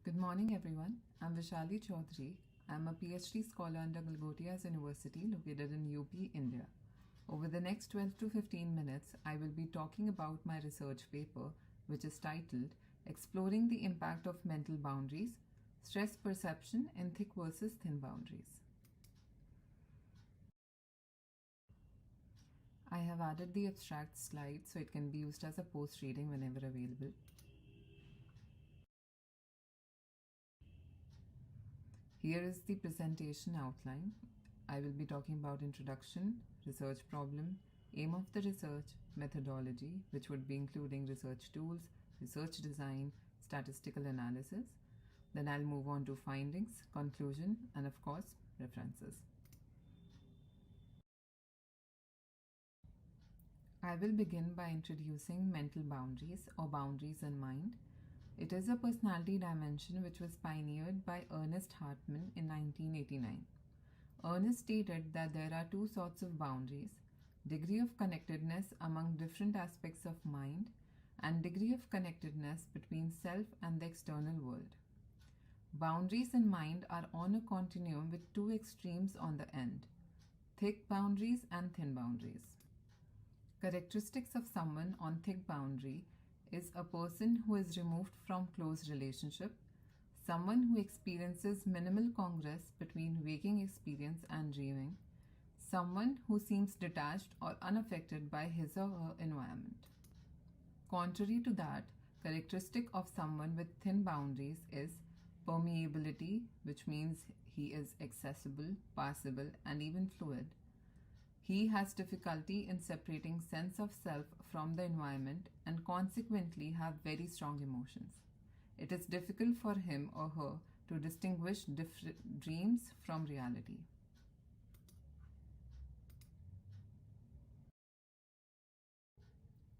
Good morning, everyone. I'm Vaishali Choudhary. I'm a PhD scholar under Galgotias University located in UP, India. Over the next 12 to 15 minutes, I will be talking about my research paper, which is titled Exploring the Impact of Mental Boundaries, Stress Perception in Thick versus Thin Boundaries. I have added the abstract slide so it can be used as a post-reading whenever available. Here is the presentation outline. I will be talking about introduction, research problem, aim of the research, methodology, which would be including research tools, research design, statistical analysis. Then I'll move on to findings, conclusion, and of course, references. I will begin by introducing mental boundaries or boundaries in mind. It is a personality dimension which was pioneered by Ernest Hartman in 1989. Ernest stated that there are two sorts of boundaries: degree of connectedness among different aspects of mind and degree of connectedness between self and the external world. Boundaries in mind are on a continuum with two extremes on the end: thick boundaries and thin boundaries. Characteristics of someone on thick boundary is a person who is removed from close relationship, someone who experiences minimal congress between waking experience and dreaming, someone who seems detached or unaffected by his or her environment. Contrary to that, characteristic of someone with thin boundaries is permeability, which means he is accessible, passable, and even fluid. He has difficulty in separating sense of self from the environment and consequently have very strong emotions. It is difficult for him or her to distinguish dreams from reality.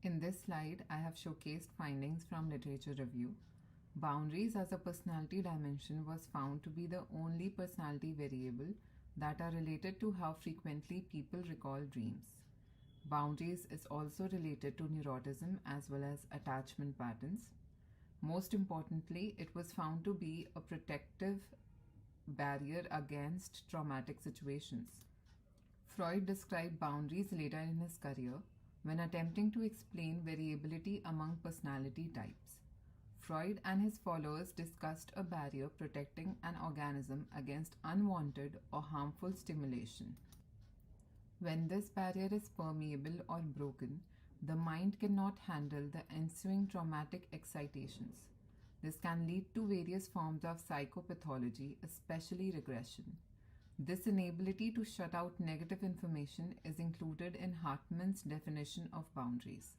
In this slide, I have showcased findings from literature review. Boundaries as a personality dimension was found to be the only personality variable that are related to how frequently people recall dreams. Boundaries is also related to neuroticism as well as attachment patterns. Most importantly, it was found to be a protective barrier against traumatic situations. Freud described boundaries later in his career when attempting to explain variability among personality types. Freud and his followers discussed a barrier protecting an organism against unwanted or harmful stimulation. When this barrier is permeable or broken, the mind cannot handle the ensuing traumatic excitations. This can lead to various forms of psychopathology, especially regression. This inability to shut out negative information is included in Hartman's definition of boundaries.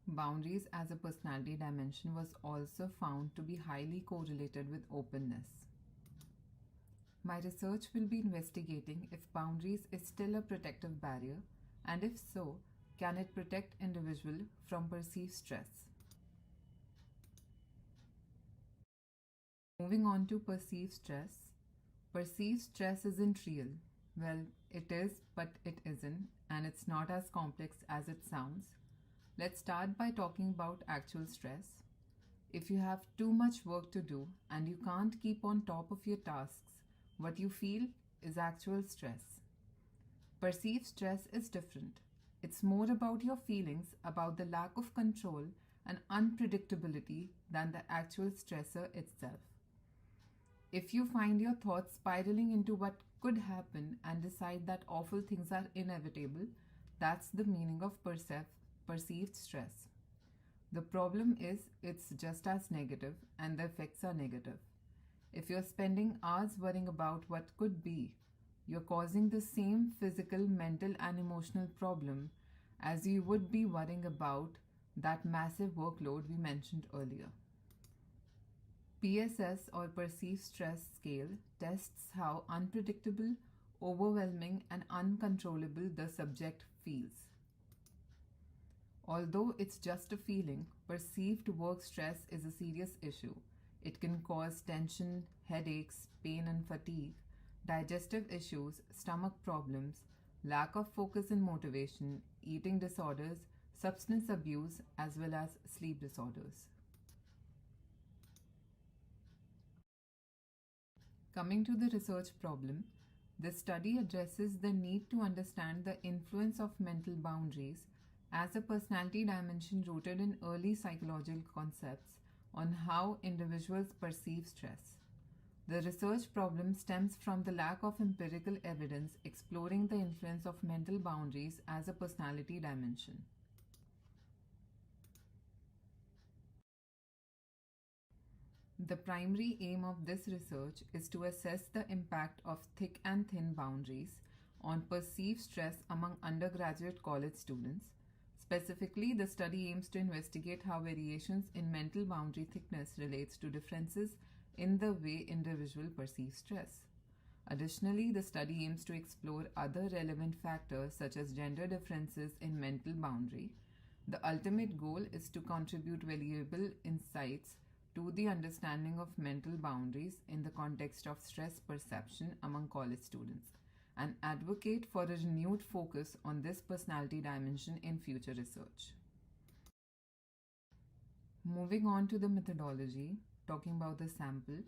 Boundaries as a personality dimension was also found to be highly correlated with openness. My research will be investigating if boundaries is still a protective barrier, and if so, can it protect individual from perceived stress? Moving on to perceived stress. Perceived stress isn't real. Well, it is, but it isn't, and it's not as complex as it sounds. Let's start by talking about actual stress. If you have too much work to do and you can't keep on top of your tasks, what you feel is actual stress. Perceived stress is different. It's more about your feelings about the lack of control and unpredictability than the actual stressor itself. If you find your thoughts spiraling into what could happen and decide that awful things are inevitable, that's the meaning of perceived stress. The problem is it's just as negative and the effects are negative. If you're spending hours worrying about what could be, you're causing the same physical, mental, and emotional problem as you would be worrying about that massive workload we mentioned earlier. PSS or Perceived Stress Scale tests how unpredictable, overwhelming, and uncontrollable the subject feels. Although it's just a feeling, perceived work stress is a serious issue. It can cause tension, headaches, pain and fatigue, digestive issues, stomach problems, lack of focus and motivation, eating disorders, substance abuse, as well as sleep disorders. Coming to the research problem, this study addresses the need to understand the influence of mental boundaries as a personality dimension rooted in early psychological concepts on how individuals perceive stress. The research problem stems from the lack of empirical evidence exploring the influence of mental boundaries as a personality dimension. The primary aim of this research is to assess the impact of thick and thin boundaries on perceived stress among undergraduate college students. Specifically, the study aims to investigate how variations in mental boundary thickness relates to differences in the way individuals perceive stress. Additionally, the study aims to explore other relevant factors such as gender differences in mental boundary. The ultimate goal is to contribute valuable insights to the understanding of mental boundaries in the context of stress perception among college students and advocate for a renewed focus on this personality dimension in future research. Moving on to the methodology, talking about the sample,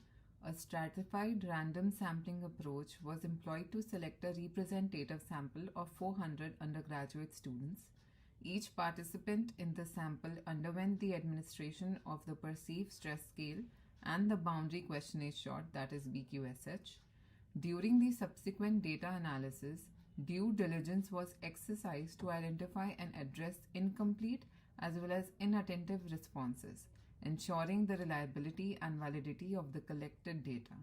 a stratified random sampling approach was employed to select a representative sample of 400 undergraduate students. Each participant in the sample underwent the administration of the perceived stress scale and the boundary questionnaire short, that is BQSH. During the subsequent data analysis, due diligence was exercised to identify and address incomplete as well as inattentive responses, ensuring the reliability and validity of the collected data.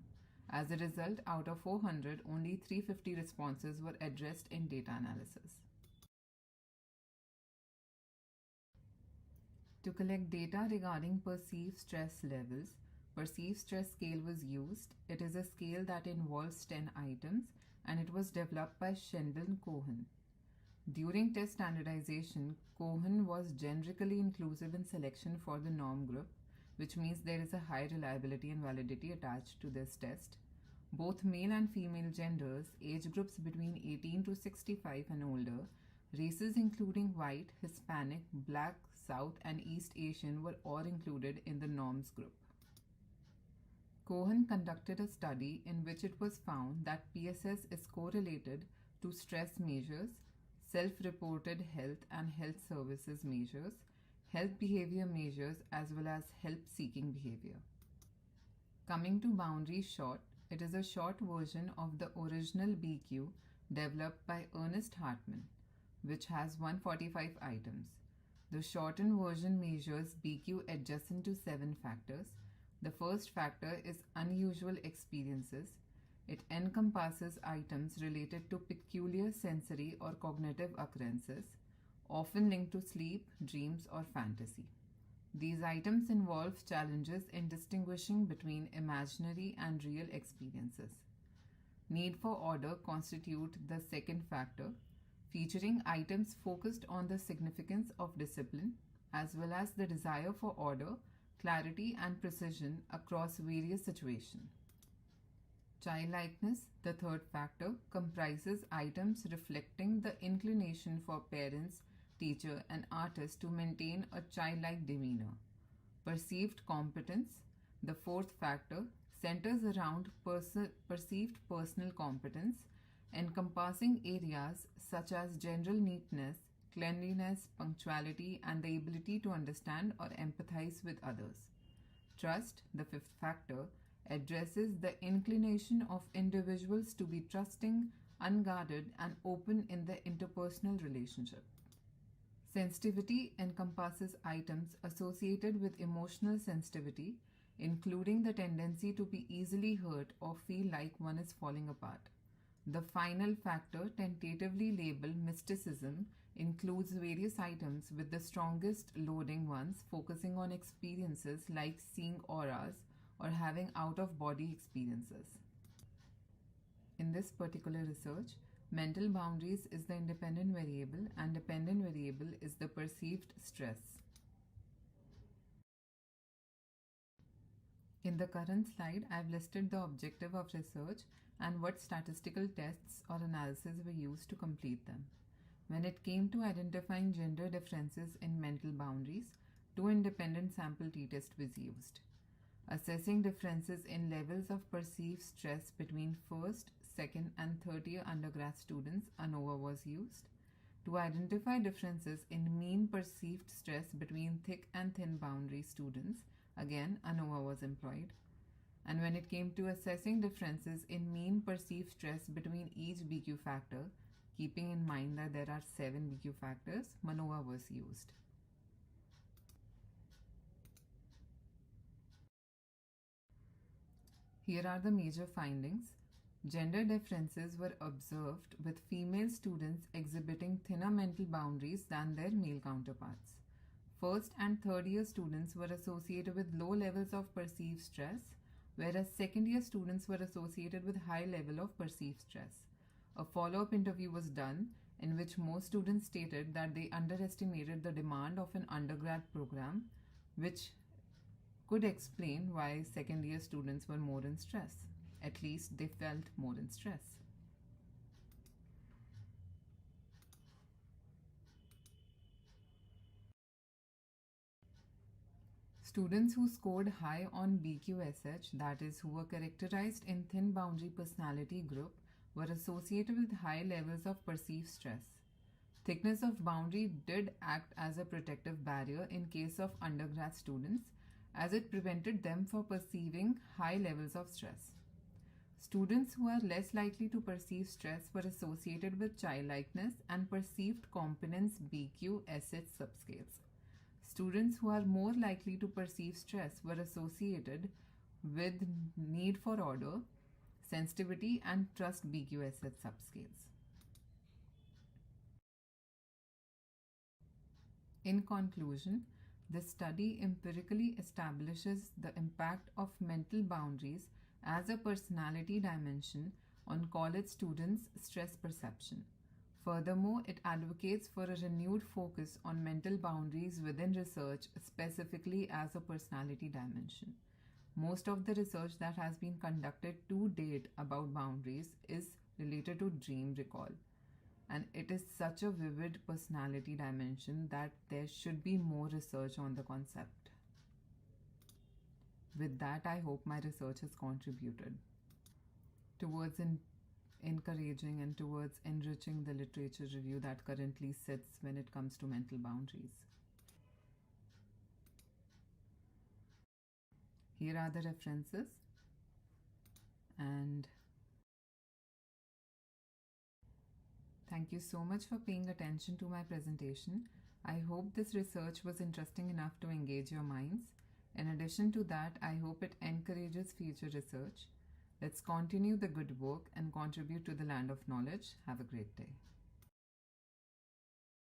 As a result, out of 400, only 350 responses were addressed in data analysis. To collect data regarding perceived stress levels, perceived stress scale was used. It is a scale that involves 10 items and it was developed by Sheldon Cohen. During test standardization, Cohen was generically inclusive in selection for the norm group, which means there is a high reliability and validity attached to this test. Both male and female genders, age groups between 18 to 65 and older, races including white, Hispanic, black, South and East Asian were all included in the norms group. Cohen conducted a study in which it was found that PSS is correlated to stress measures, self-reported health and health services measures, health behavior measures as well as help-seeking behavior. Coming to boundary short, it is a short version of the original BQ developed by Ernest Hartman, which has 145 items. The shortened version measures BQ adjacent to 7 factors. The first factor is unusual experiences. It encompasses items related to peculiar sensory or cognitive occurrences, often linked to sleep, dreams, or fantasy. These items involve challenges in distinguishing between imaginary and real experiences. Need for order constitute the second factor, featuring items focused on the significance of discipline as well as the desire for order, clarity and precision across various situations. Childlikeness, the third factor, comprises items reflecting the inclination for parents, teacher and artists to maintain a childlike demeanor. Perceived competence, the fourth factor, centers around perceived personal competence, encompassing areas such as general neatness, cleanliness, punctuality, and the ability to understand or empathize with others. Trust, the fifth factor, addresses the inclination of individuals to be trusting, unguarded, and open in their interpersonal relationship. Sensitivity encompasses items associated with emotional sensitivity, including the tendency to be easily hurt or feel like one is falling apart. The final factor, tentatively labeled mysticism, includes various items with the strongest loading ones focusing on experiences like seeing auras or having out-of-body experiences. In this particular research, mental boundaries is the independent variable and dependent variable is the perceived stress. In the current slide, I have listed the objective of research and what statistical tests or analysis were used to complete them. When it came to identifying gender differences in mental boundaries, 2 independent sample t-tests was used. Assessing differences in levels of perceived stress between first, second, and third year undergrad students, ANOVA was used. To identify differences in mean perceived stress between thick and thin boundary students, again, ANOVA was employed. And when it came to assessing differences in mean perceived stress between each BQ factor, keeping in mind that there are 7 BQ factors, MANOVA was used. Here are the major findings. Gender differences were observed with female students exhibiting thinner mental boundaries than their male counterparts. First and third year students were associated with low levels of perceived stress, whereas second year students were associated with high level of perceived stress. A follow-up interview was done in which most students stated that they underestimated the demand of an undergrad program, which could explain why second year students were more in stress. At least they felt more in stress. Students who scored high on BQSH, that is, who were characterized in thin boundary personality group, were associated with high levels of perceived stress. Thickness of boundary did act as a protective barrier in case of undergrad students, as it prevented them from perceiving high levels of stress. Students who are less likely to perceive stress were associated with childlikeness and perceived competence BQ-SH subscales. Students who are more likely to perceive stress were associated with need for order, sensitivity, and trust BQ-SH subscales. In conclusion, this study empirically establishes the impact of mental boundaries as a personality dimension on college students' stress perception. Furthermore, it advocates for a renewed focus on mental boundaries within research, specifically as a personality dimension. Most of the research that has been conducted to date about boundaries is related to dream recall. And it is such a vivid personality dimension that there should be more research on the concept. With that, I hope my research has contributed towards encouraging and towards enriching the literature review that currently sits when it comes to mental boundaries. Here are the references, and thank you so much for paying attention to my presentation. I hope this research was interesting enough to engage your minds. In addition to that, I hope it encourages future research. Let's continue the good work and contribute to the land of knowledge. Have a great day.